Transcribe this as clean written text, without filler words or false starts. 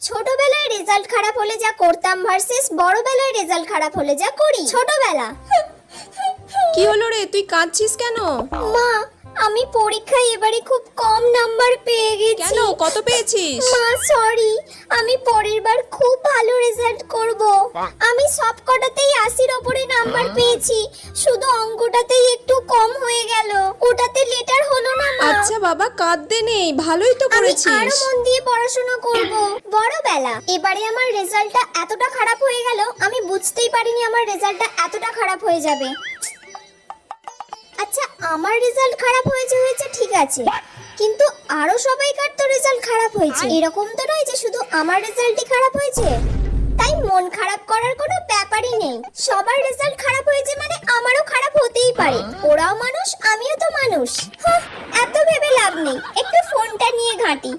ছোটবেলায় রেজাল্ট খারাপ হলে যা করতাম ভার্সেস বড়বেলায় রেজাল্ট খারাপ হলে যা করি। ছোটবেলা। কি হলো রে, তুই কাঁদছিস কেন? মা, আমি পরীক্ষায় এবারে খুব কম নাম্বার পেয়ে গেছি। কেন, কত পেয়েছিস? মা সরি, আমি পরের বার খুব ভালো রেজাল্ট করব। আমি সব কটাতেই 80-র উপরে নাম্বার পেয়েছি, শুধু অঙ্কটাতেই একটু কম হয়ে গেল। ওটাতে লেটার হলো না মা। আচ্ছা বাবা, কাঁদতে নেই, ভালোই তো আমি করেছিস। আরো মন দিয়ে পড়াশোনা করব। বড়বেলা। এবারে আমার রেজাল্টটা এতটা খারাপ হয়ে গেল, আমি বুঝতেই পারিনি আমার রেজাল্টটা এতটা খারাপ হয়ে যাবে। আচ্ছা, আমার রেজাল্ট খারাপ হয়েছে ঠিক আছে, কিন্তু আরো সবাইকার তো রেজাল্ট খারাপ হয়েছে। এরকম তো নয় যে শুধু আমার রেজাল্টই খারাপ হয়েছে। তাই মন খারাপ করার কোনো ব্যাপারই নেই। সবার রেজাল্ট খারাপ হয়েছে মানে আমারও খারাপ হতেই পারে। ওরাও মানুষ, আমিও তো মানুষ। এত ভেবে লাভ নেই, একটু ফোনটা নিয়ে ঘাঁটি।